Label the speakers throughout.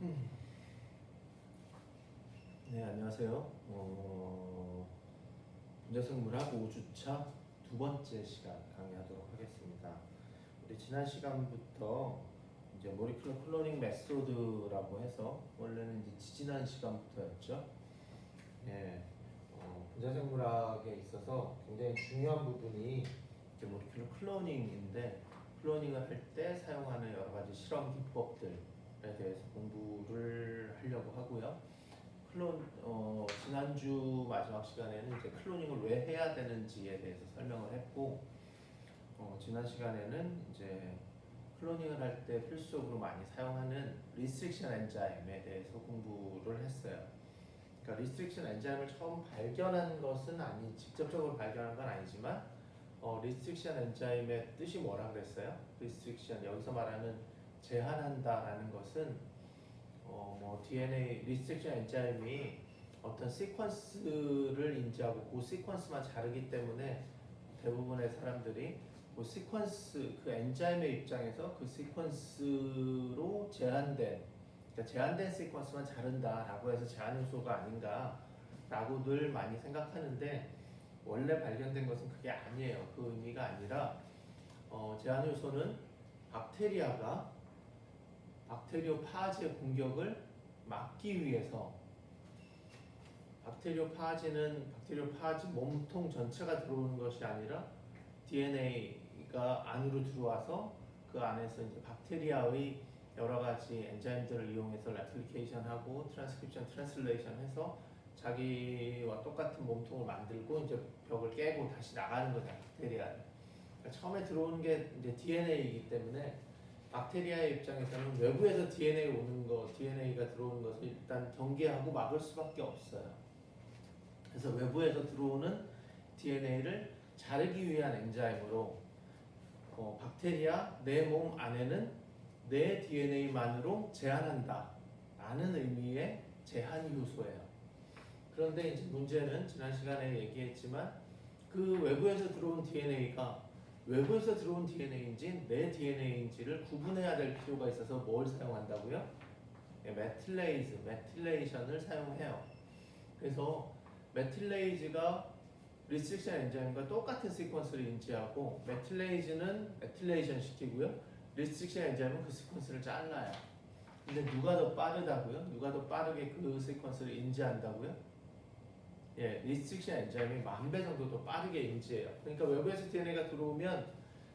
Speaker 1: 네, 안녕하세요. 분자생물학 5주차 두 번째 시간 강의하도록 하겠습니다. 우리 지난 시간부터 이제 모리큘러 클로닝 메소드라고 해서 원래는 이제 지지난 시간부터였죠. 예, 분자생물학에 있어서 굉장히 중요한 부분이 이제 모리큘러 클로닝인데 클로닝을 할 때 사용하는 여러 가지 실험 기법들에 대해서 공부를 하려고 하고요. 지난주 마지막 시간에는 이제 클로닝을 왜 해야 되는지에 대해서 설명을 했고, 지난 시간에는 이제 클로닝을 할 때 필수적으로 많이 사용하는 리스트릭션 엔자임에 대해서 공부를 했어요. 그러니까 리스트릭션 엔자임을 처음 발견한 것은 직접적으로 발견한 건 아니지만, 리스트릭션 엔자임의 뜻이 뭐라 그랬어요? 리스트릭션, 여기서 말하는 제한한다라는 것은 DNA 리스트릭션 엔자임이 어떤 시퀀스를 인지하고 그 시퀀스만 자르기 때문에 대부분의 사람들이 그 시퀀스, 그 엔자임의 입장에서 그 시퀀스로 그러니까 제한된 시퀀스만 자른다라고 해서 제한 요소가 아닌가라고 늘 많이 생각하는데, 원래 발견된 것은 그게 아니에요. 그 의미가 아니라 제한 요소는 박테리오 파지의 공격을 막기 위해서, 박테리오 파지 몸통 전체가 들어오는 것이 아니라 DNA가 안으로 들어와서 그 안에서 이제 박테리아의 여러 가지 엔자임들을 이용해서 레플리케이션하고 트랜스크립션, 트랜슬레이션해서 자기와 똑같은 몸통을 만들고 이제 벽을 깨고 다시 나가는 거다, 박테리아는. 그러니까 처음에 들어오는 게 이제 DNA이기 때문에 박테리아의 입장에서는 외부에서 DNA가 들어오는 것을 일단 경계하고 막을 수밖에 없어요. 그래서 외부에서 들어오는 DNA를 자르기 위한 엔자임으로 박테리아 내 몸 안에는 내 DNA만으로 제한한다 라는 의미의 제한 요소예요. 그런데 이제 문제는 지난 시간에 얘기했지만 그 외부에서 들어온 DNA인지 내 DNA인지를 구분해야 될 필요가 있어서 뭘 사용한다고요? 메틸레이션을 사용해요. 그래서 메틸레이즈가 리스트릭션 엔자임과 똑같은 시퀀스를 인지하고, 메틸레이즈는 메틸레이션 시키고요, 리스트릭션 엔자임은 그 시퀀스를 잘라요. 근데 누가 더 빠르다고요? 누가 더 빠르게 그 시퀀스를 인지한다고요? 리스트릭션 엔자임이 10,000배 정도 더 빠르게 인지해요. 그러니까 외부에서 DNA가 들어오면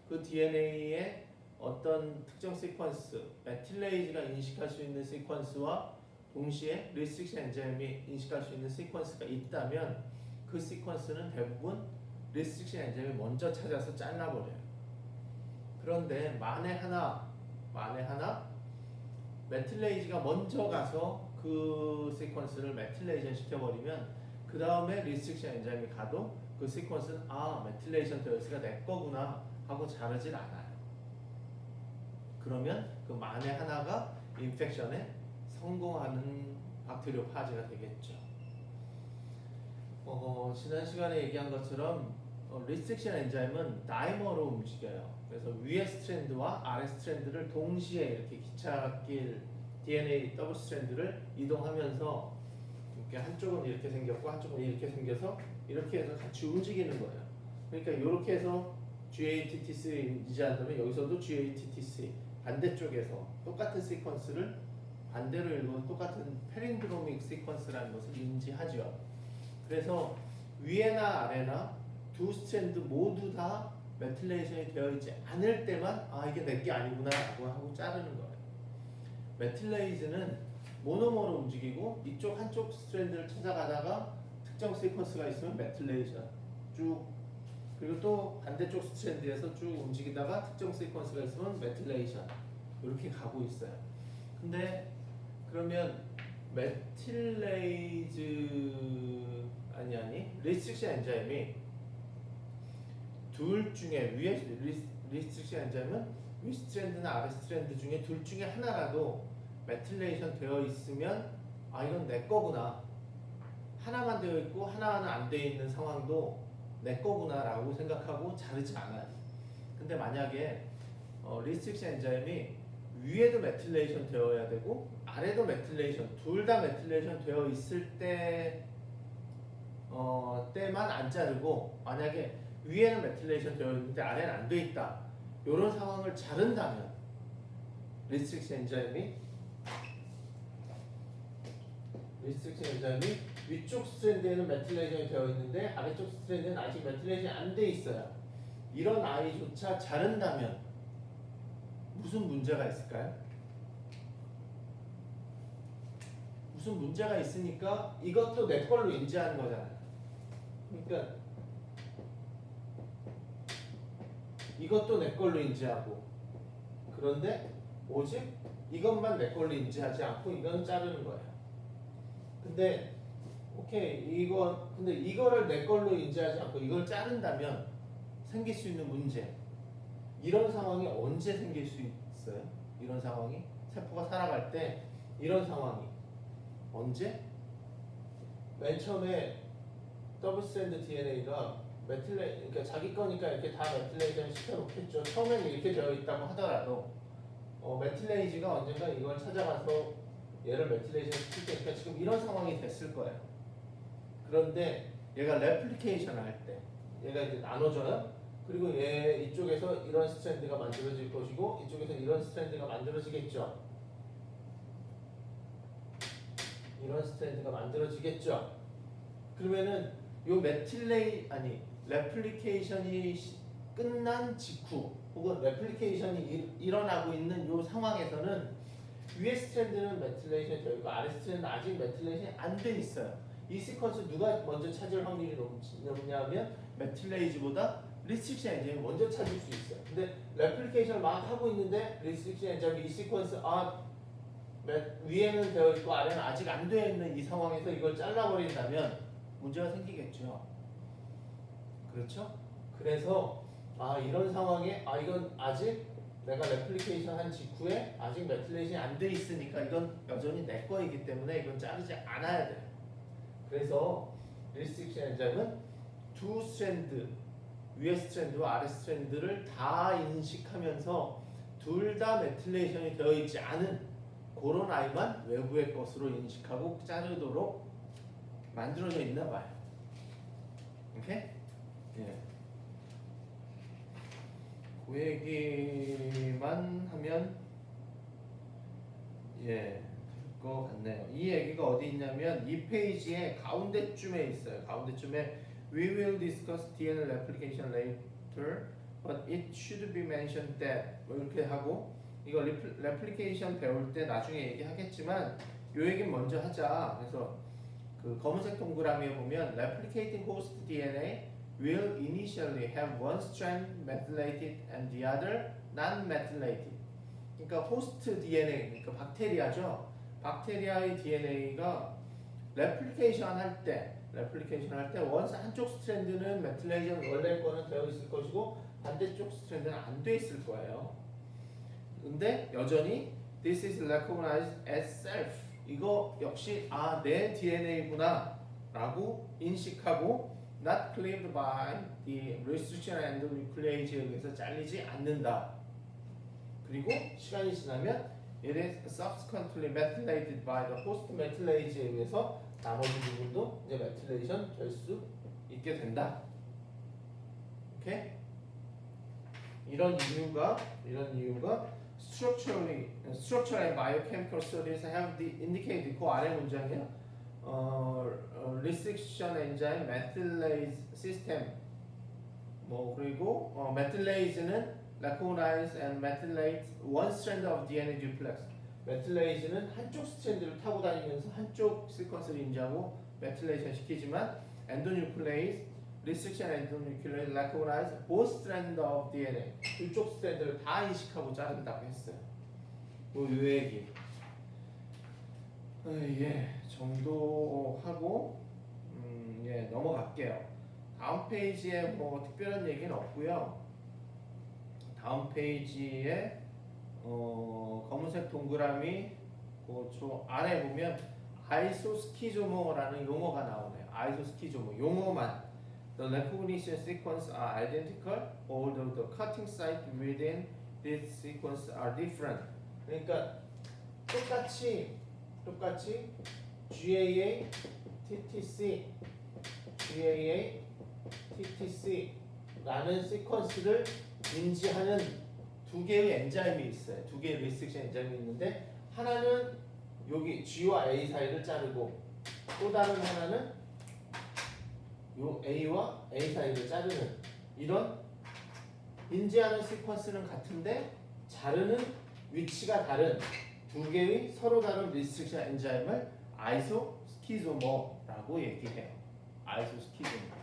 Speaker 1: 그 DNA의 어떤 특정 시퀀스, 메틸레이즈가 인식할 수 있는 시퀀스와 동시에 리스트릭션 엔자임이 인식할 수 있는 시퀀스가 있다면 그 시퀀스는 대부분 리스트릭션 엔자임이 먼저 찾아서 잘라버려요. 그런데 만에 하나 메틸레이즈가 먼저 가서 그 시퀀스를 메틸레이션 시켜버리면 그 다음에 리스트릭션 엔자임이 가도 그 시퀀스는 메틸레이션 되어 있으니까 내 거구나 하고 자르질 않아요. 그러면 그 만에 하나가 인펙션에 성공하는 박테리오 파지가 되겠죠. 지난 시간에 얘기한 것처럼 리스트릭션 엔자임은 다이머로 움직여요. 그래서 위의 스트랜드와 아래 스트랜드를 동시에 이렇게 기찻길 DNA 더블 스트랜드를 이동하면서 이렇게 한쪽은 이렇게 생겼고 한쪽은 이렇게 생겨서 이렇게 해서 같이 움직이는 거예요. 그러니까 이렇게 해서 GATTC를 인지한다면 여기서도 GATTC 반대쪽에서 똑같은 시퀀스를 반대로 읽어서 똑같은 패린드로믹 시퀀스라는 것을 인지하죠. 그래서 위에나 아래나 두 스트랜드 모두 다 메틸레이션이 되어 있지 않을 때만 이게 내게 아니구나 라고 하고 자르는 거예요. 메틸레이즈는 모노머로 움직이고 이쪽 한쪽 스트랜드를 찾아가다가 특정 시퀀스가 있으면 메틸레이션 쭉, 그리고 또 반대쪽 스트랜드에서 쭉 움직이다가 특정 시퀀스가 있으면 메틸레이션, 이렇게 가고 있어요. 근데 그러면 리스트릭션 엔자임이 둘 중에 리스트릭션 엔자임은 위 스트랜드나 아래 스트랜드 중에 둘 중에 하나라도 메틸레이션 되어 있으면 이건 내 거구나, 하나만 되어 있고 하나는 안 되어 있는 상황도 내 거구나 라고 생각하고 자르지 않아요. 근데 만약에 리스트릭션 엔자임이 위에도 메틸레이션 되어야 되고 아래도 메틸레이션 둘 다 메틸레이션 되어 있을 때만 안 자르고 만약에 위에는 메틸레이션 되어 있는데 아래는 안 돼 있다. 이런 상황을 자른다면 리스트릭션 엔자임이 위쪽 스트랜드에는 메틸레이션이 되어 있는데 아래쪽 스트랜드에는 아직 메틸레이션이 안 돼 있어요. 이런 아이조차 자른다면 무슨 문제가 있을까요? 무슨 문제가 있으니까 이것도 내 걸로 인지하는 거잖아요. 그러니까 이것도 내 걸로 인지하고 그런데 오직 이것만 내 걸로 인지하지 않고 이건 자르는 거예요. 근데 오케이 근데 이거를 내 걸로 인지하지 않고 이걸 자른다면 생길 수 있는 문제 이런 상황이 언제 생길 수 있어요? 이런 상황이 세포가 살아갈 때 이런 상황이 언제? 맨 처음에 더블 스트랜드 DNA가 그러니까 자기 거니까 이렇게 다 메틸레이션 시켜놓겠죠. 처음에는 이렇게 되어 있다고 하더라도 메틸레이즈가 언젠가 이걸 찾아가서 얘를 메틸레이션 시킬 테니까 지금 이런 상황이 됐을 거예요. 그런데 얘가 레플리케이션 할 때 얘가 이제 나눠져요. 그리고 얘 이쪽에서 이런 스트랜드가 만들어질 것이고 이쪽에서 이런 스트랜드가 만들어지겠죠. 이런 스트랜드가 만들어지겠죠. 그러면은 요 레플리케이션이 끝난 직후 혹은 레플리케이션이 일어나고 있는 요 상황에서는 위에 스트랜드는 메틸레이션이 되어 있고 아래 스트랜드는 아직 메틸레이션이 안 돼 있어요. 이 시퀀스 누가 먼저 찾을 확률이 높냐면 메틸레이즈보다 리스트릭션 엔자임이 먼저 찾을 수 있어요. 근데 레플리케이션을 막 하고 있는데 리스트릭션 엔자임이 이 시퀀스 위에는 되어 있고 아래는 아직 안 되어 있는 이 상황에서 이걸 잘라버린다면 문제가 생기겠죠. 그렇죠? 그래서 이런 상황에 이건 아직 내가 레플리케이션 한 직후에 아직 메틸레이션이 안 돼 있으니까 이건 여전히 내 거이기 때문에 이건 자르지 않아야 돼요. 그래서 리스트릭션 엔자임은 두 스트랜드 위에 스트랜드와 아래 스트랜드를 다 인식하면서 둘 다 메틸레이션이 되어 있지 않은 그런 아이만 외부의 것으로 인식하고 자르도록 만들어져 있나 봐요. 오케이? 예. 그 얘기만 하면 될 것 같네요. 이 얘기가 어디 있냐면 이 페이지의 가운데쯤에 있어요. 가운데쯤에 We will discuss DNA replication later, but it should be mentioned that 이렇게 하고 이거 레플리케이션 배울 때 나중에 얘기하겠지만 요 얘기 먼저 하자. 그래서 그 검은색 동그라미에 보면 replicating host DNA will initially have one strand methylated and the other non-methylated. 그러니까 호스트 DNA, 그러니까 박테리아죠. 박테리아의 DNA가 레플리케이션 할 때 원스 한쪽 스트랜드는 메틸레이션 원래 거는 되어 있을 것이고 반대쪽 스트랜드는 안 돼 있을 거예요. 근데 여전히 this is recognized as self. 이거 역시 내 DNA구나 라고 인식하고 not cleaved by the restriction endonuclease에 의해서 잘리지 않는다. 그리고 시간이 지나면 it is subsequently methylated by the host methylase에 의해서 나머지 부분도 이제 메틸레이션 될 수 있게 된다. 오케이? 이런 이유가 structural and biochemical studies have indicated 그 아래 문장이에요. restriction enzyme methylase system 그리고 methylase는 recognize and methylate one strand of DNA duplex. 메틸레이즈는 한쪽 스트랜드를 타고 다니면서 한쪽 시퀀스를 인지하고 메틸레이션 시키지만 엔도뉴클레이즈, restriction endonuclease recognize both strands of DNA. 두쪽 스트랜드를 다 인식하고 자른다고 했어요. 요 얘기. 정도 하고 넘어갈게요. 다음 페이지에 특별한 얘기는 없고요. 다음 페이지에 검은색 동그라미 그 아래 보면 아이소스키조모라는 용어가 나오네요. 아이소스키조모 용어만 The recognition sequence are identical, although the cutting site within this sequence are different. 그러니까 똑같이 GAA, TTC라는 시퀀스를 인지하는 두 개의 엔자임이 있어요. 두 개의 리스트릭션 엔자임이 있는데 하나는 여기 G와 A 사이를 자르고 또 다른 하나는 요 A와 A 사이를 자르는 이런 인지하는 시퀀스는 같은데 자르는 위치가 다른 두 개의 서로 다른 리스트릭션 엔자임을 아이소스키조머라고 얘기해요. 아이소스키조머.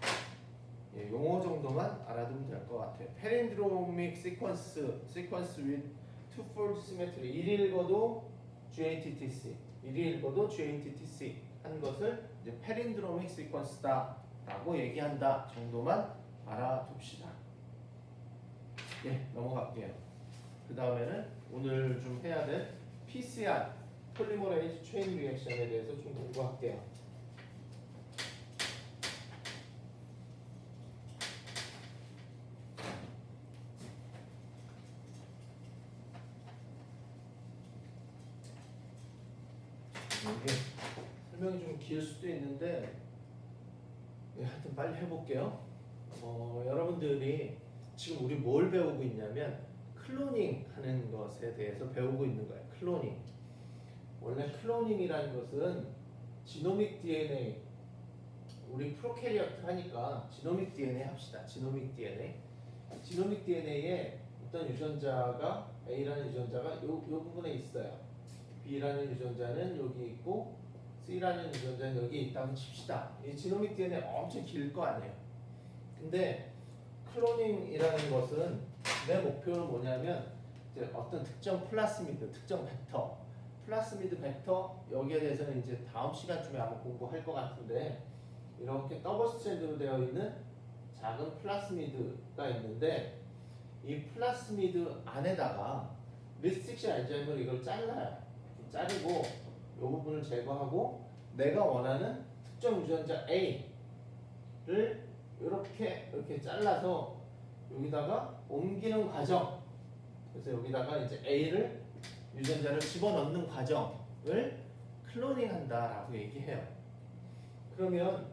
Speaker 1: 예, 용어 정도만 알아두면 될 것 같아요. 패린드로믹 시퀀스 with twofold symmetry. 이리 읽어도 GATTC, 이리 읽어도 GATTC 한 것을 이제 패린드로믹 시퀀스다라고 얘기한다 정도만 알아둡시다. 예, 넘어갈게요. 그 다음에는 오늘 좀 해야 될 PCR, 폴리머레이즈 체인 리액션에 대해서 좀 공부할게요. 이게 설명이 좀 길 수도 있는데 하여튼 빨리 해볼게요. 여러분들이 지금 우리 뭘 배우고 있냐면 클로닝 하는 것에 대해서 배우고 있는 거예요. 클로닝. 원래 클로닝이라는 것은 지노믹 DNA, 우리 프로캐리어트 하니까 지노믹 DNA 합시다. 지노믹 DNA에 어떤 유전자가 A라는 유전자가 요 부분에 있어요. B라는 유전자는 여기 있고 C라는 유전자는 여기 있다고 칩시다. 이 지노믹 DNA 엄청 길 거 아니에요. 근데 클로닝이라는 것은 내 목표는 뭐냐면 이제 어떤 특정 플라스미드, 특정 벡터, 플라스미드 벡터 여기에 대해서는 이제 다음 시간쯤에 아마 공부할 것 같은데 이렇게 더블 스트랜드로 되어 있는 작은 플라스미드가 있는데 이 플라스미드 안에다가 리스트릭션 엔자임으로 이걸 잘라요. 자르고 이 부분을 제거하고 내가 원하는 특정 유전자 A를 이렇게 잘라서 여기다가 옮기는 과정. 그래서 여기다가 이제 A를 유전자를 집어넣는 과정을 클로닝한다라고 얘기해요. 그러면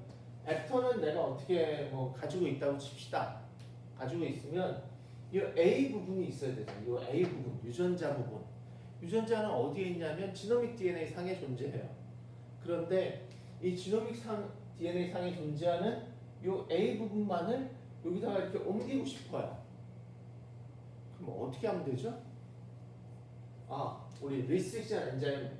Speaker 1: 벡터는 내가 어떻게 가지고 있다고 칩시다. 가지고 있으면 이 A 부분이 있어야 되잖아요. 이 A 부분, 유전자 부분. 유전자는 어디에 있냐면 지노믹 DNA 상에 존재해요. 그런데 이 지노믹 DNA 상에 존재하는 이 A 부분만을 여기다가 이렇게 옮기고 싶어요. 그럼 어떻게 하면 되죠? 우리 리스트릭션 엔자임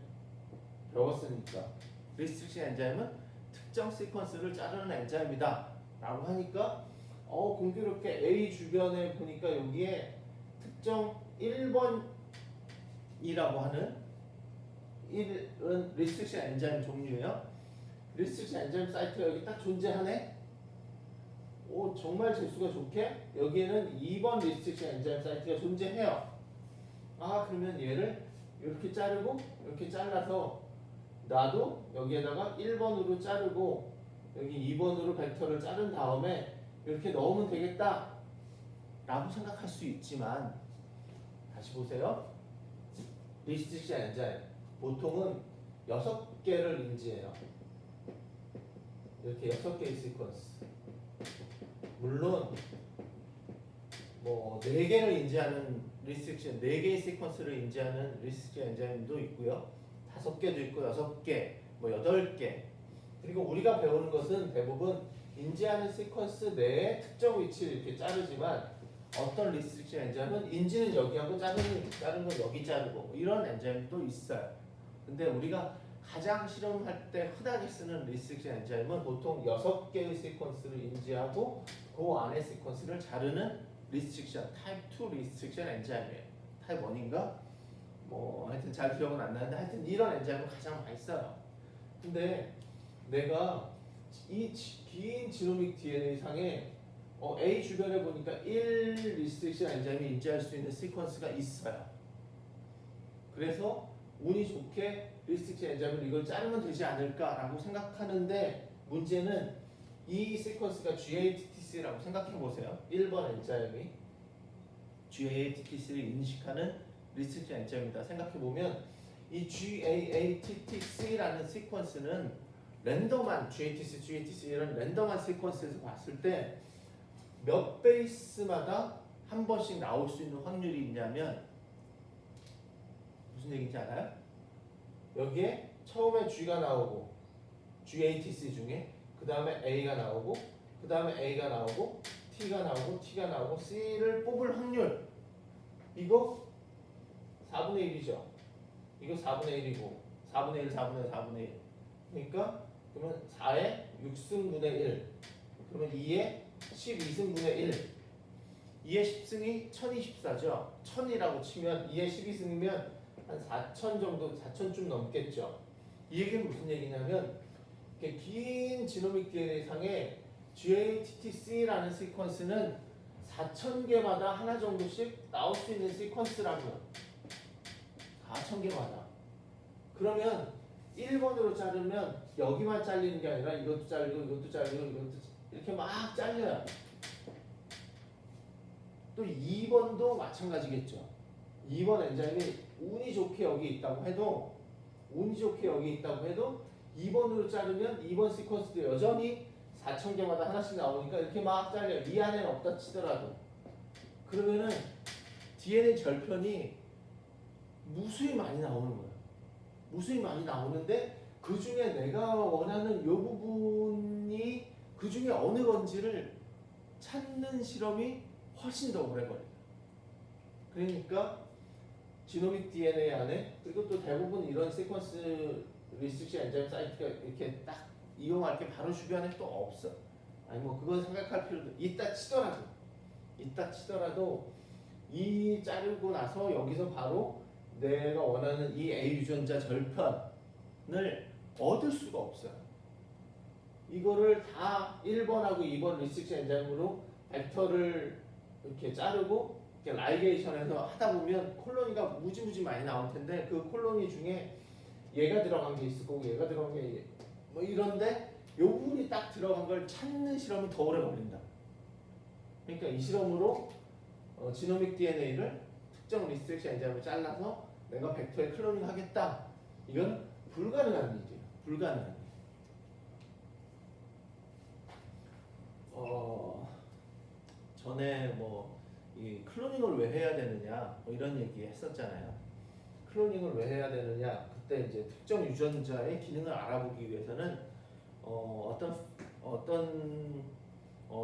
Speaker 1: 배웠으니까 리스트릭션 엔자임은 특정 시퀀스를 자르는 엔자임이다 라고 하니까 공교롭게 A 주변에 보니까 여기에 특정 1번이라고 하는 이런 리스트릭션 엔자임 종류예요. 리스트릭션 엔자임 사이트가 여기 딱 존재하네. 정말 재수가 좋게 여기에는 2번 리스트릭션 엔자임 사이트가 존재해요. 그러면 얘를 이렇게 자르고 이렇게 잘라서 나도 여기에다가 1번으로 자르고 여기 2번으로 벡터를 자른 다음에 이렇게 넣으면 되겠다 라고 생각할 수 있지만 다시 보세요. 리스트릭션 엔자임 보통은 6개를 인지해요. 이렇게 6개의 시퀀스. 물론 4개를 인지하는 리스트릭션, 4개의 시퀀스를 인지하는 리스트릭션 엔자임도 있고요. 5개도 있고 6개, 8개. 그리고 우리가 배우는 것은 대부분 인지하는 시퀀스 내에 특정 위치를 이렇게 자르지만 어떤 리스트릭션 엔자임은 인지는 여기 하고 자른 건 여기 자르고 이런 엔자임도 있어요. 근데 우리가 가장 실험할 때 흔하게 쓰는 리스트릭션 엔자임은 보통 6개의 시퀀스를 인지하고 그 안의 시퀀스를 자르는 리스트릭션, 타입 2 리스트릭션 엔자임이에요. 타입 1인가? 하여튼 잘 기억은 안 나는데 하여튼 이런 엔자임을 가장 많이 써요. 근데 내가 이 긴 지노믹 DNA 상에 A 주변에 보니까 1 리스트릭션 엔자임이 인지할 수 있는 시퀀스가 있어요. 그래서 운이 좋게 리스트릭션 엔자임을 이걸 자르면 되지 않을까라고 생각하는데 문제는 이 시퀀스가 GATTC라고 생각해 보세요. 1번 엔자임이 GATTC를 인식하는 리스트릭션 엔자임이다 생각해 보면 이 GAATTC라는 시퀀스는 랜덤한 GATC 이런 랜덤한 시퀀스에서 봤을 때 몇 베이스마다 한 번씩 나올 수 있는 확률이 있냐면 무슨 얘기인지 알아요? 여기에 처음에 G가 나오고 GATC 중에 그 다음에 A가 나오고 그 다음에 A가 나오고 T가 나오고 T가 나오고 C를 뽑을 확률 이거 4분의 1이죠. 이거 4분의 1이고 4분의 1, 4분의 1, 4분의 1 그러니까 그러면 4의 6승분의 1 그러면 2의 12승분의 1 2의 10승이 1024죠. 1000이라고 치면 2의 12승이면 한 4000 정도 4000좀 넘겠죠. 이 얘기는 무슨 얘기냐면 긴 지노믹 DNA 상에 GATTC라는 시퀀스는 4000개마다 하나 정도씩 나올 수 있는 시퀀스라고요. 4000개마다. 그러면 1번으로 자르면 여기만 잘리는 게 아니라 이것도 잘리고 이것도 잘리고 이것도 이렇게 막 잘려요. 또 2번도 마찬가지겠죠. 2번 엔자임이 운이 좋게 여기 있다고 해도 2번으로 자르면 2번 시퀀스도 여전히 4000개마다 하나씩 나오니까 이렇게 막 잘려요. 이 안에는 없다 치더라도. 그러면은 DNA 절편이 무수히 많이 나오는 거예요. 무수히 많이 나오는데 그 중에 내가 원하는 이 부분이 그 중에 어느 건지를 찾는 실험이 훨씬 더 오래 걸려요. 그러니까 지노믹 DNA 안에 그리고 또 대부분 이런 시퀀스 리서치 엔자임 사이트가 이렇게 딱 이용할 게 바로 주변에 또 없어. 아니 뭐 그건 생각할 필요도 있다 치더라도 이 자르고 나서 여기서 바로 내가 원하는 이 A 유전자 절편을 얻을 수가 없어요. 이거를 다 1번하고 2번 리서치 엔자임으로 벡터를 이렇게 자르고 이렇게 라이게이션해서 하다 보면 콜로니가 무지무지 많이 나올 텐데 그 콜로니 중에 얘가 들어간 게 있을 거고 얘가 들어간 게 뭐 이런데 요 부분이 딱 들어간 걸 찾는 실험이 더 오래 걸린다. 그러니까 이 실험으로 지노믹 DNA를 특정 리스트렉션 엔자임을 잘라서 내가 벡터에 클로닝 하겠다. 이건 불가능한 일이에요. 불가능한 일. 전에 뭐 이 클로닝을 왜 해야 되느냐 뭐 이런 얘기 했었잖아요. 클로닝을 왜 해야 되느냐 그때 이제 특정 유전자의 기능을 알아보기 위해서는 어떤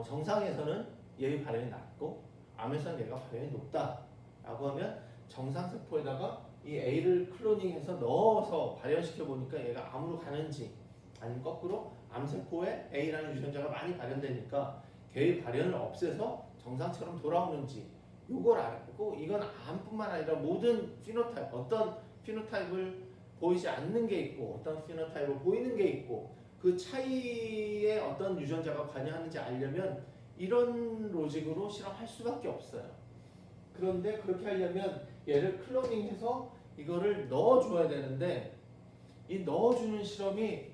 Speaker 1: 정상에서는 얘의 발현이 낮고 암에서는 얘가 발현이 높다라고 하면 정상 세포에다가 이 A를 클로닝해서 넣어서 발현시켜 보니까 얘가 암으로 가는지 아니면 거꾸로 암세포에 A라는 유전자가 많이 발현되니까 걔의 발현을 없애서 정상처럼 돌아오는지 이걸 알고 이건 암뿐만 아니라 모든 피노타입 어떤 피노타입을 보이지 않는 게 있고 어떤 피노타입을 보이는 게 있고 그 차이에 어떤 유전자가 관여하는지 알려면 이런 로직으로 실험할 수밖에 없어요. 그런데 그렇게 하려면 얘를 클로닝해서 이거를 넣어줘야 되는데 이 넣어주는 실험이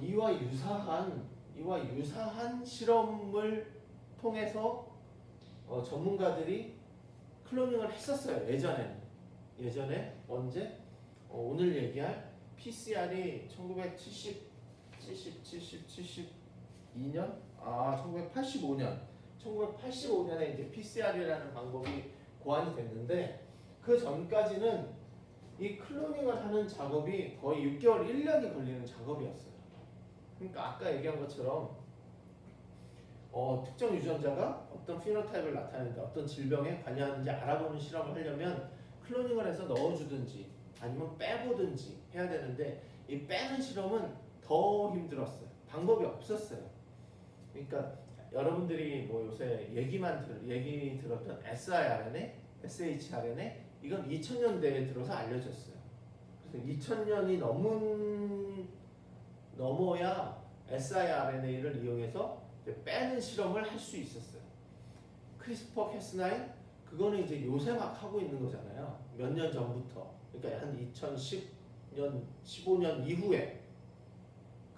Speaker 1: 이와 유사한 실험을 통해서 전문가들이 클로닝을 했었어요. 예전에 언제? 오늘 얘기할 PCR이 1972년? 1985년에 이제 PCR이라는 방법이 고안이 됐는데 그 전까지는 이 클로닝을 하는 작업이 거의 6개월, 1년이 걸리는 작업이었어요. 그러니까 아까 얘기한 것처럼 특정 유전자가 어떤 피노타입을 나타내는데 어떤 질병에 관여하는지 알아보는 실험을 하려면 클로닝을 해서 넣어주든지 아니면 빼보든지 해야 되는데 이 빼는 실험은 더 힘들었어요. 방법이 없었어요. 그러니까 여러분들이 뭐 요새 얘기 들었던 siRNA, shRNA 이건 2000년대에 들어서 알려졌어요. 그래서 2000년이 넘어야 siRNA를 이용해서 빼는 실험을 할 수 있었어요. 크리스퍼 캐스9 그거는 이제 요새 막 하고 있는 거잖아요. 몇 년 전부터. 그러니까 한 2010년, 15년 이후에.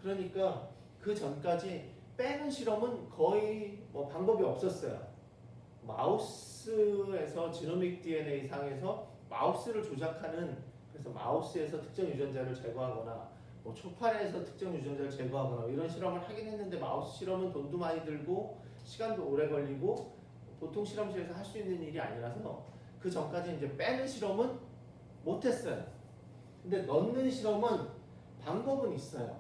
Speaker 1: 그러니까 그 전까지 빼는 실험은 거의 뭐 방법이 없었어요. 마우스에서 지노믹 DNA 상에서 마우스를 조작하는 그래서 마우스에서 특정 유전자를 제거하거나 뭐 초파리에서 특정 유전자를 제거하거나 이런 실험을 하긴 했는데 마우스 실험은 돈도 많이 들고 시간도 오래 걸리고 보통 실험실에서 할 수 있는 일이 아니라서 그 전까지 이제 빼는 실험은 못했어요. 근데 넣는 실험은 방법은 있어요.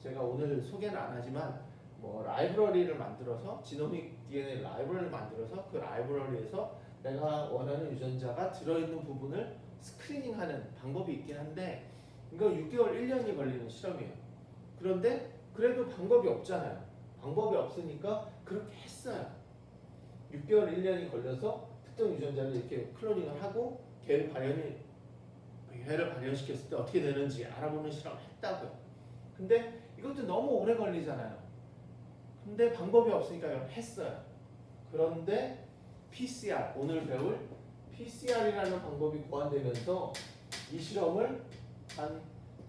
Speaker 1: 제가 오늘 소개는 안 하지만 뭐 라이브러리를 만들어서 지노믹 DNA 라이브러리를 만들어서 그 라이브러리에서 내가 원하는 유전자가 들어있는 부분을 스크리닝하는 방법이 있긴 한데 이거 6개월 1년이 걸리는 실험이에요. 그런데 그래도 방법이 없잖아요. 방법이 없으니까 그렇게 했어요. 6개월 1년이 걸려서 특정 유전자를 이렇게 클로닝을 하고 걔를 발현시켰을 때 어떻게 되는지 알아보는 실험을 했다고요. 근데 이것도 너무 오래 걸리잖아요. 근데 방법이 없으니까 이걸 했어요. 그런데 PCR, 오늘 배울 PCR이라는 방법이 고안되면서 이 실험을 한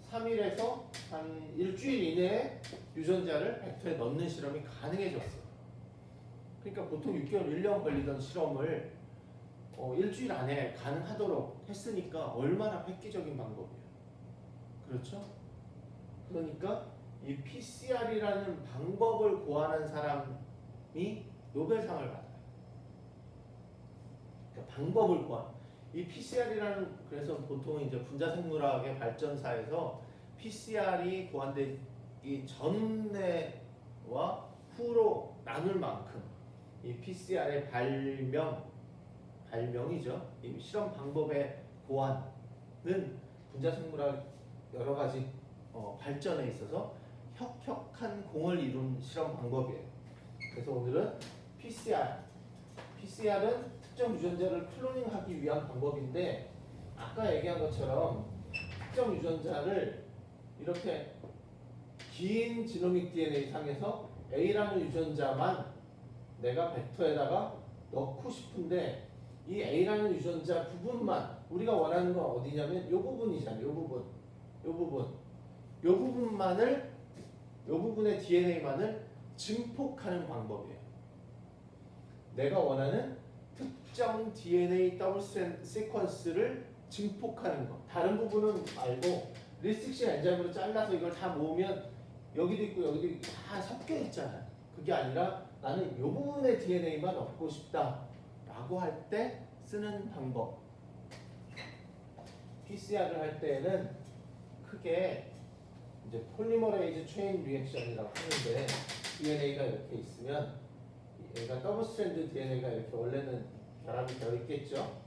Speaker 1: 3일에서 한 일주일 이내에 유전자를 벡터에 넣는 실험이 가능해졌어요. 그러니까 보통 6개월, 1년 걸리던 실험을 일주일 안에 가능하도록 했으니까 얼마나 획기적인 방법이에요. 그렇죠? 그러니까 이 PCR이라는 방법을 고안한 사람이 노벨상을 받아요. 그러니까 방법을 고안. 이 PCR이라는 그래서 보통 이제 분자생물학의 발전사에서 PCR이 고안되기 전에와 후로 나눌 만큼 이 PCR의 발명이죠. 이 실험 방법의 고안은 분자생물학 여러 가지 발전에 있어서 혁혁한 공을 이룬 실험 방법이에요. 그래서 오늘은 PCR은 특정 유전자를 클로닝하기 위한 방법인데 아까 얘기한 것처럼 특정 유전자를 이렇게 긴 지노믹 DNA 상에서 A라는 유전자만 내가 벡터에다가 넣고 싶은데 이 A라는 유전자 부분만 우리가 원하는 건 어디냐면 이 부분이잖아요. 이 부분의 DNA만을 증폭하는 방법이에요. 내가 원하는 특정 DNA 더블 시퀀스를 증폭하는 거. 다른 부분은 말고 리스트릭션 엔자임으로 잘라서 이걸 다 모으면 여기도 있고 여기도 있고 다 섞여 있잖아요. 그게 아니라 나는 이 부분의 DNA만 얻고 싶다라고 할 때 쓰는 방법. PCR을 할 때에는 크게 이제 폴리머레이즈 체인 리액션이라고 하는데 DNA가 이렇게 있으면 얘가 더블 스트랜드 DNA가 이렇게 원래는 결합이 되어 있겠죠.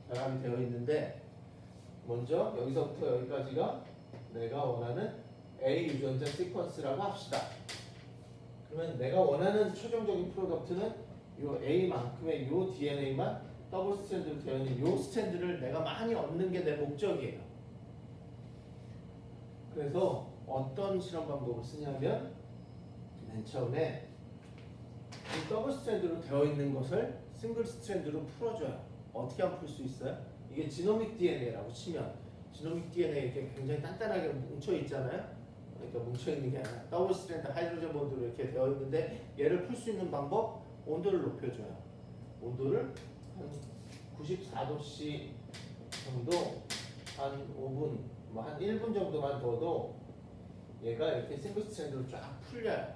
Speaker 1: 결합이 되어 있는데 먼저 여기서부터 여기까지가 내가 원하는 A 유전자 시퀀스라고 합시다. 그러면 내가 원하는 최종적인 프로덕트는 이 A만큼의 이 DNA만 더블 스트랜드로 되어 있는 이 스트랜드를 내가 많이 얻는 게 내 목적이에요. 그래서 어떤 실험 방법을 쓰냐면 맨 처음에 이 더블 스트랜드로 되어 있는 것을 싱글 스트랜드로 풀어줘요. 어떻게 하면 풀 수 있어요? 이게 지노믹 DNA라고 치면 지노믹 DNA 이렇게 굉장히 단단하게 뭉쳐 있잖아요. 그러니까 뭉쳐 있는 게 아니라 더블 스트랜드 하이드로젠 본드로 이렇게 되어 있는데 얘를 풀 수 있는 방법 온도를 높여줘요. 온도를 한 94도씨 정도 한 5분 뭐 한 1분 정도만 둬도 얘가 이렇게 싱글 스트랜드로 쫙 풀려요.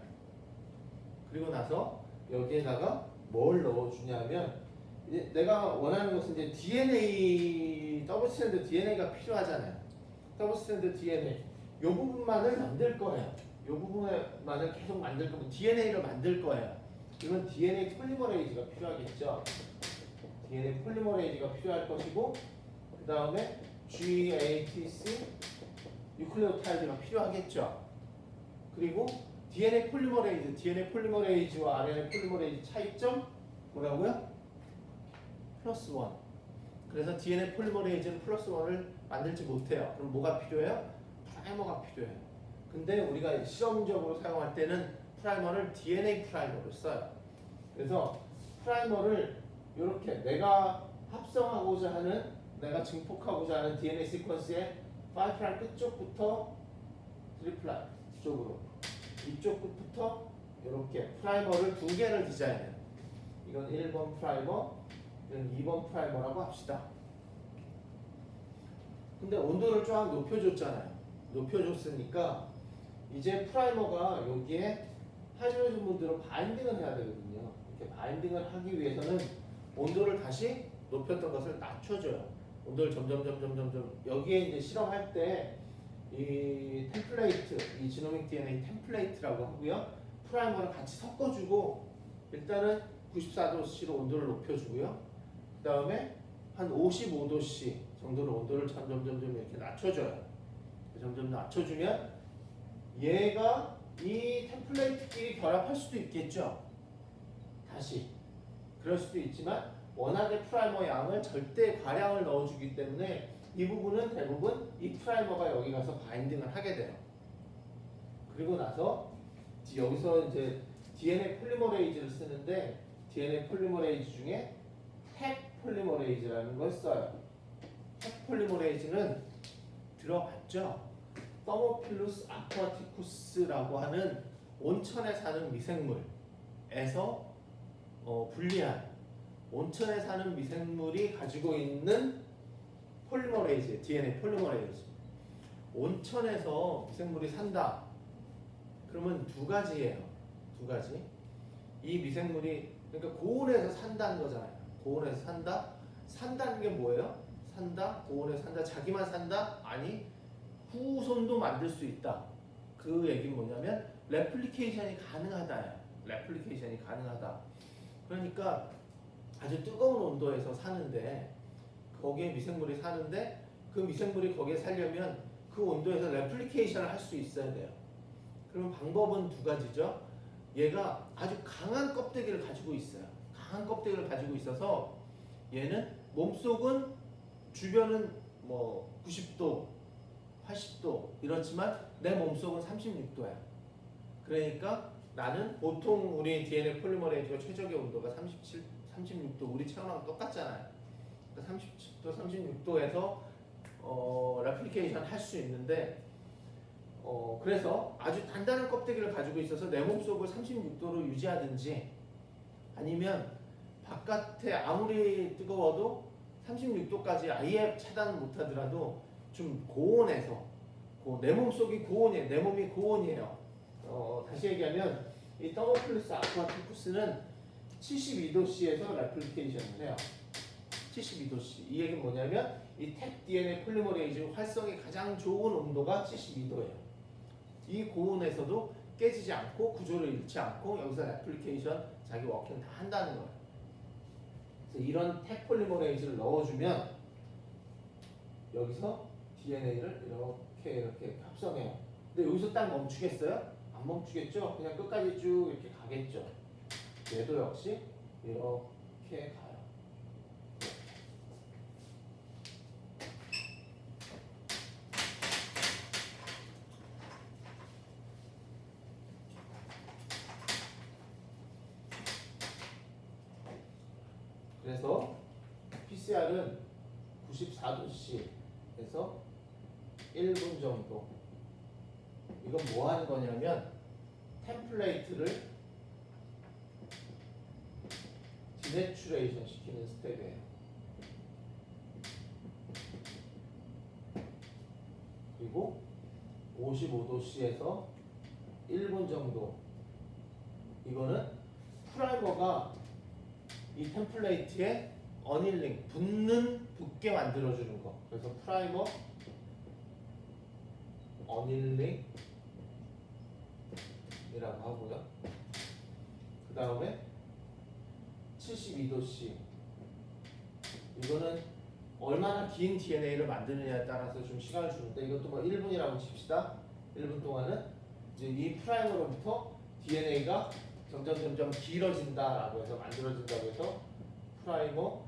Speaker 1: 그리고 나서 여기에다가 뭘 넣어주냐면 이제 내가 원하는 것은 이제 DNA 더블 스트랜드 DNA가 필요하잖아요. 더블 스트랜드 DNA 이 부분만을 만들 거예요. 이 부분만을 계속 만들 거면 DNA를 만들 거예요. 이건 DNA 폴리머레이즈가 필요하겠죠. DNA 폴리머레이즈가 필요할 것이고 그 다음에 GATC 뉴클레오타이드가 필요하겠죠. 그리고 DNA 폴리머레이즈와 RNA 폴리머레이즈 차이점 뭐라고요? 플러스 1. 그래서 DNA 폴리머레이즈는 플러스 1을 만들지 못해요. 그럼 뭐가 필요해요? 프라이머가 필요해요. 근데 우리가 실험적으로 사용할 때는 프라이머를 DNA 프라이머를 써요. 그래서 프라이머를 이렇게 내가 합성하고자 하는 내가 증폭하고자 하는 DNA 시퀀스의 5' 끝쪽부터 3' 쪽으로 이쪽 끝부터 이렇게 프라이머를 두 개를 디자인해요. 이건 1번 프라이머, 이건 2번 프라이머라고 합시다. 근데 온도를 쫙 높여줬잖아요. 높여줬으니까 이제 프라이머가 여기에 하이드로젠 본드로 바인딩을 해야 되거든요. 이렇게 바인딩을 하기 위해서는 온도를 다시 높였던 것을 낮춰줘요. 온도를 점점 여기에 이제 실험할 때 이 템플레이트, 이 지노믹 DNA 템플레이트라고 하고요. 프라이머를 같이 섞어주고 일단은 94도씨로 온도를 높여주고요. 그 다음에 한 55도씨 정도로 온도를 점점 이렇게 낮춰줘요. 점점 낮춰주면 얘가 이 템플레이트끼리 결합할 수도 있겠죠. 다시 그럴 수도 있지만 워낙에 프라이머 양을 절대 과량을 넣어주기 때문에 이 부분은 대부분 이 프라이머가 여기 가서 바인딩을 하게 돼요. 그리고 나서 여기서 이제 DNA 폴리머레이즈를 쓰는데 DNA 폴리머레이즈 중에 핵 폴리머레이즈라는 걸 써요. 핵 폴리머레이즈는 들어봤죠? 더모필루스 아쿠아티쿠스라고 하는 온천에 사는 미생물에서 분리한 온천에 사는 미생물이 가지고 있는 폴리머레이즈, DNA 폴리머레이즈. 온천에서 미생물이 산다. 그러면 두 가지예요. 두 가지. 이 미생물이 그러니까 고온에서 산다는 거잖아요. 고온에서 산다. 산다는 게 뭐예요? 산다. 고온에서 산다. 자기만 산다? 아니. 후손도 만들 수 있다. 그 얘기는 뭐냐면 레플리케이션이 가능하다예요. 레플리케이션이 가능하다. 그러니까 아주 뜨거운 온도에서 사는데 거기에 미생물이 사는데 그 미생물이 거기에 살려면 그 온도에서 레플리케이션을 할 수 있어야 돼요. 그럼 방법은 두 가지죠. 얘가 아주 강한 껍데기를 가지고 있어요. 강한 껍데기를 가지고 있어서 얘는 몸속은 주변은 뭐 90도, 80도 이렇지만 내 몸속은 36도야. 그러니까 나는 보통 우리 DNA 폴리머레이즈가 최적의 온도가 36도, 우리 체온하고 똑같잖아요. 그러니까 30도, 36도에서 레플리케이션 할 수 있는데 그래서 아주 단단한 껍데기를 가지고 있어서 내 몸속을 36도로 유지하든지 아니면 바깥에 아무리 뜨거워도 36도까지 아예 차단 못하더라도 좀 고온에서 내 몸속이 고온이에요. 내 몸이 고온이에요. 다시 얘기하면 이 더모필루스 아쿠아티쿠스는 72도씨에서 레플리케이션을 해요. 72도씨. 이 얘기는 뭐냐면 이 텍 DNA 폴리머레이즈 활성이 가장 좋은 온도가 72도예요. 이 고온에서도 깨지지 않고 구조를 잃지 않고 여기서 레플리케이션 자기 워킹 다 한다는 거예요. 그래서 이런 텍 폴리머레이즈를 넣어주면 여기서 DNA를 이렇게 합성해요. 근데 여기서 딱 멈추겠어요? 안 멈추겠죠? 그냥 끝까지 쭉 이렇게 가겠죠. 얘도 역시 이렇게 가요. 그래서 PCR은 94도씨에서 1분 정도. 이건 뭐 하는 거냐면 템플레이트를 디내추레이션 시키는 스텝이에요. 그리고 55도씨에서 1분 정도. 이거는 프라이머가 이 템플레이트에 어닐링, 붙게 만들어주는 거. 그래서 프라이머 어닐링이라고 하고요. 그 다음에 72도씨. 이거는 얼마나 긴 DNA를 만드느냐에 따라서 좀 시간을 주는데 이것도 뭐 1분이라고 칩시다. 1분 동안은 이제 이 프라이머로부터 DNA가 점점 길어진다라고 해서 만들어진다고 해서 프라이머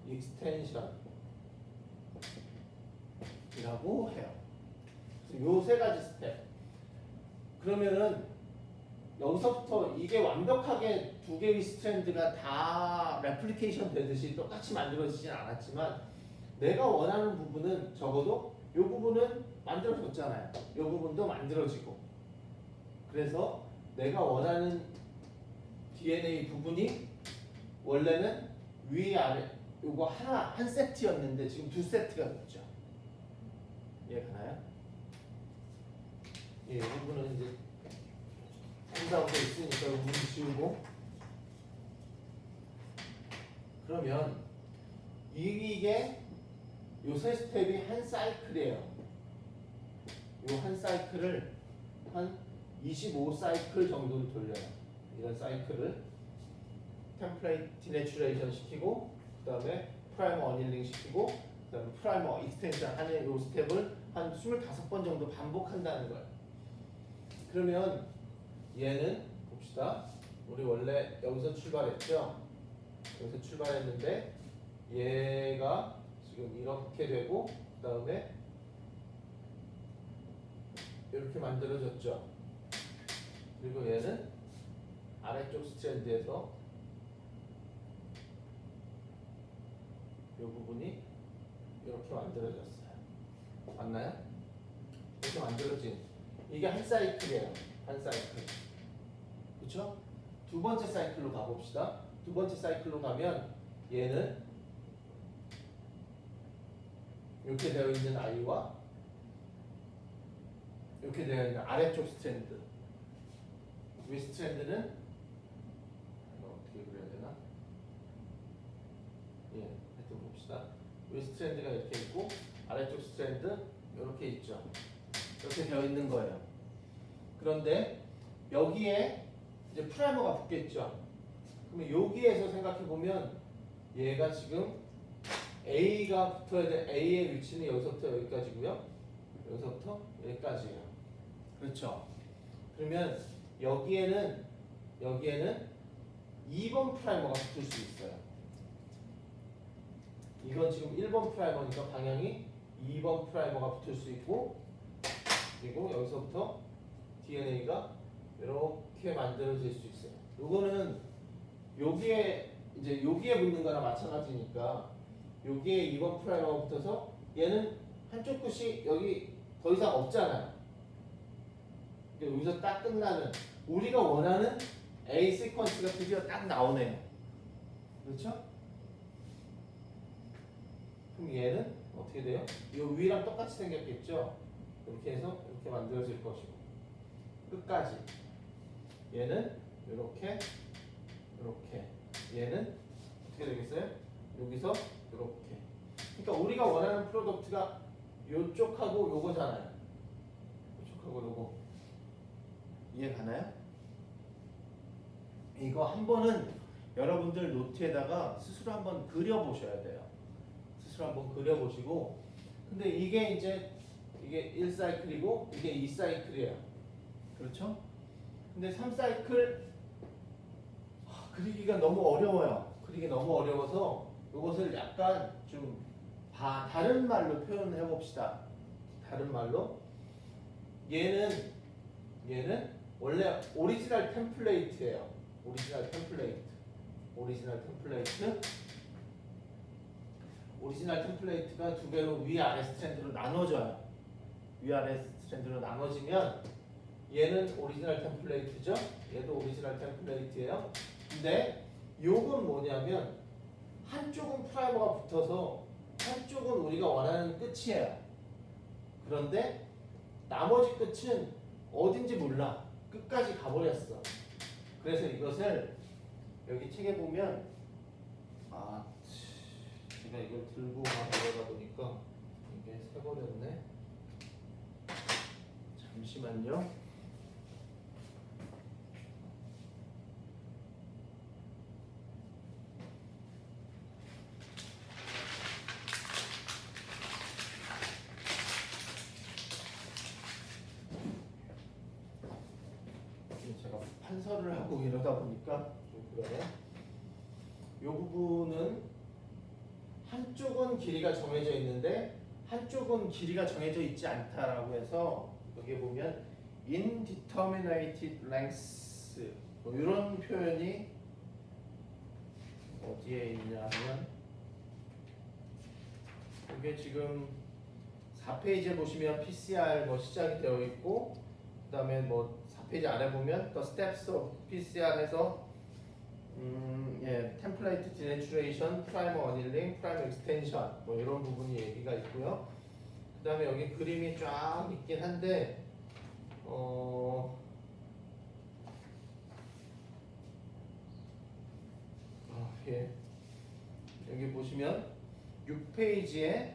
Speaker 1: 익스텐션이라고 해요. 요 세 가지 스텝. 그러면은 여기서부터 이게 완벽하게 두 개의 스트랜드가 다 레플리케이션 되듯이 똑같이 만들어지진 않았지만 내가 원하는 부분은 적어도 이 부분은 만들어졌잖아요. 이 부분도 만들어지고 그래서 내가 원하는 DNA 부분이 원래는 위아래 요거 한 세트였는데 지금 두 세트가 됐죠. 이해 가나요? 예, 이 부분은 이제 한다고 돼 있으니까 이 부분 지우고. 그러면 이게 요 세 스텝이 한 사이클이에요. 요 한 사이클을 한 25사이클 정도를 돌려요. 이런 사이클을 템플레이트 디내추레이션 시키고, 그 다음에 프라이머 어닐링 시키고, 그 다음에 프라이머 익스텐션 하는 요 스텝을 한 25번 정도 반복한다는 거예요. 그러면 얘는 봅시다. 우리 원래 여기서 출발했죠? 여기서 출발했는데 얘가 지금 이렇게 되고, 그 다음에 이렇게 만들어졌죠. 그리고 얘는 아래쪽 스트랜드에서 이 부분이 이렇게 만들어졌어요. 맞나요? 이렇게 만들어진 이게 한 사이클이에요. 한 사이클. 그렇죠? 두 번째 사이클로 가봅시다. 두 번째 사이클로 가면 얘는 이렇게 되어 있는 아이와 이렇게 되어 있는 아래쪽 스트랜드. 위 스트랜드는 이거 어떻게 그려야 되나? 예, 하여튼 봅시다. 위 스트랜드가 이렇게 있고 아래쪽 스트랜드 이렇게 있죠. 이렇게 되어 있는 거예요. 그런데 여기에 이제 프라이머가 붙겠죠. 그러면 여기에서 생각해 보면 얘가 지금 A가 붙어야 돼. A의 위치는 여기서부터 여기까지고요. 여기서부터 여기까지예요. 그렇죠. 그러면 여기에는 2번 프라이머가 붙을 수 있어요. 이건 지금 1번 프라이머니까 방향이 2번 프라이머가 붙을 수 있고, 그리고 여기서부터 DNA가 이렇게 만들어질 수 있어요. 요거는 여기에 붙는 거랑 마찬가지니까 여기에 2번 프라이머가 붙어서 얘는 한쪽 끝이 여기 더 이상 없잖아요. 여기서 딱 끝나는 우리가 원하는 A 시퀀스가 드디어 딱 나오네요. 그렇죠? 그럼 얘는 어떻게 돼요? 이 위랑 똑같이 생겼겠죠? 이렇게 해서 이렇게 만들어질 것이고 끝까지 얘는 이렇게 얘는 어떻게 되겠어요? 여기서 이렇게. 그러니까 우리가 원하는 프로덕트가 요쪽하고 요거잖아요. 요쪽하고 요거. 이해 가나요? 이거 한 번은 여러분들 노트에다가 스스로 한번 그려보셔야 돼요. 스스로 한번 그려보시고, 근데 이게 1사이클이고 이게 2사이클이에요. 그렇죠? 근데 3사이클 그리기가 너무 어려워요. 그리기 너무 어려워서 이것을 약간 좀 다른 말로 표현해 봅시다. 다른 말로 얘는 원래 오리지널 템플레이트예요. 오리지널 템플레이트가 두 개로 위아래 스트랜드로 나눠져요. 위아래 스트랜드로 나눠지면 얘는 오리지널 템플레이트죠. 얘도 오리지널 템플레이트예요. 근데 요건 뭐냐면 한쪽은 프라이머가 붙어서 한쪽은 우리가 원하는 끝이에요. 그런데 나머지 끝은 어딘지 몰라. 끝까지 가버렸어. 그래서 이것을 여기 책에 보면 제가 이걸 들고 가려다 보니까 이게 새버렸네. 잠시만요. 제가 판서를 하고 이러다 보니까 좀 그러네. 이 부분은 한쪽은 길이가 정해져 있는데 한쪽은 길이가 정해져 있지 않다라고 해서 여기 보면 indeterminate length 뭐 이런 표현이 어디에 있냐면 이게 지금 4페이지에 보시면 PCR 뭐 시작이 되어 있고, 그 다음에 뭐 4페이지 아래 보면 The Steps of PCR에서 템플레이트 디내추레이션, 프라이머 어닐링, 프라이머 익스텐션 뭐 이런 부분이 얘기가 있고요. 그 그다음에 여기 그림이 쫙 있긴 한데 예. 여기 보시면 6페이지에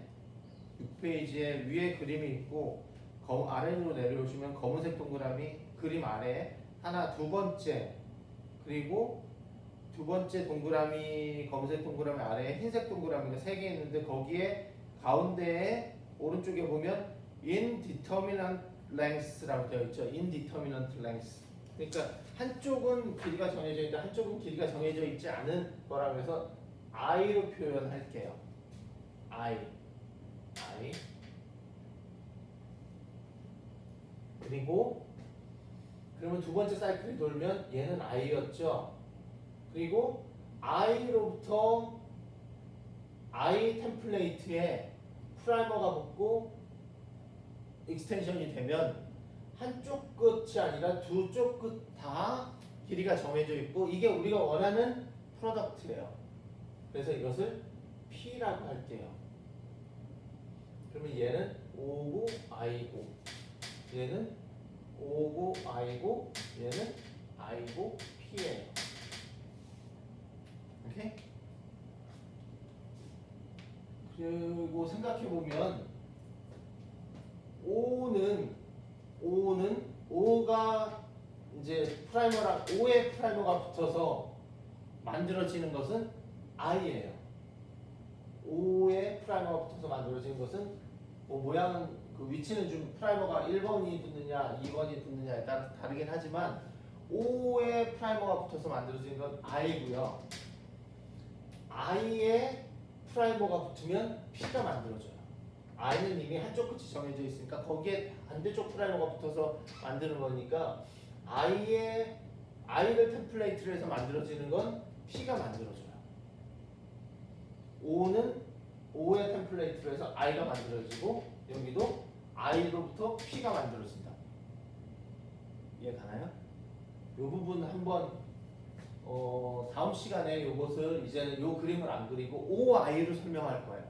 Speaker 1: 위에 그림이 있고 아래로 내려오시면 검은색 동그라미 그림 아래 하나 두 번째 그리고 두 번째 동그라미 검은색 동그라미 아래에 흰색 동그라미가 세 개 있는데 거기에 가운데에 오른쪽에 보면 indeterminate length라고 되어 있죠. indeterminate length. 그러니까 한쪽은 길이가 정해져 있는데 한쪽은 길이가 정해져 있지 않은 거라고 해서 i로 표현할게요. I. 그리고 그러면 두 번째 사이클이 돌면 얘는 i였죠. 그리고 i로부터 i 템플레이트에 프라이머가 붙고 익스텐션이 되면 한쪽 끝이 아니라 두 쪽 끝 다 길이가 정해져 있고 이게 우리가 원하는 프로덕트예요. 그래서 이것을 P라고 할게요. 그러면 얘는 O고 I고 얘는 O고 I고 얘는 I고 P예요. 오케이? 그리고 생각해보면 O가 이제 프라이머랑 O에 프라이머가 붙어서 만들어지는 것은 I예요. O에 프라이머가 붙어서 만들어지는 것은 모양은 그 위치는 좀 프라이머가 1번이 붙느냐 2번이 붙느냐에 따라 다르긴 하지만 O에 프라이머가 붙어서 만들어지는 건 I고요. I에 프라이머가 붙으면 P가 만들어져요. I는 이미 한쪽 끝이 정해져 있으니까 거기에 반대쪽 프라이머가 붙어서 만드는 거니까 I를 템플레이트로 해서 만들어지는 건 P가 만들어져요. O의 템플레이트로 해서 I가 만들어지고 여기도 I로부터 P가 만들어진다. 이해 가나요? 이 부분 한번 다음 시간에 이것을 이제는 이 그림을 안 그리고 OI로 설명할 거예요.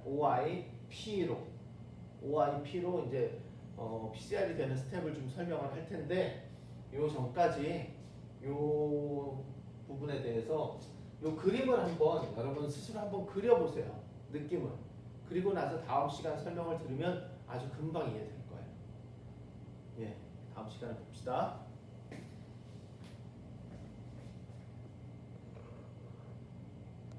Speaker 1: OIP로 이제 PCR이 되는 스텝을 좀 설명을 할 텐데 요 전까지 요 부분에 대해서 요 그림을 한번 여러분 스스로 한번 그려보세요. 느낌을. 그리고 나서 다음 시간 설명을 들으면 아주 금방 이해될 거예요. 예, 다음 시간에 봅시다.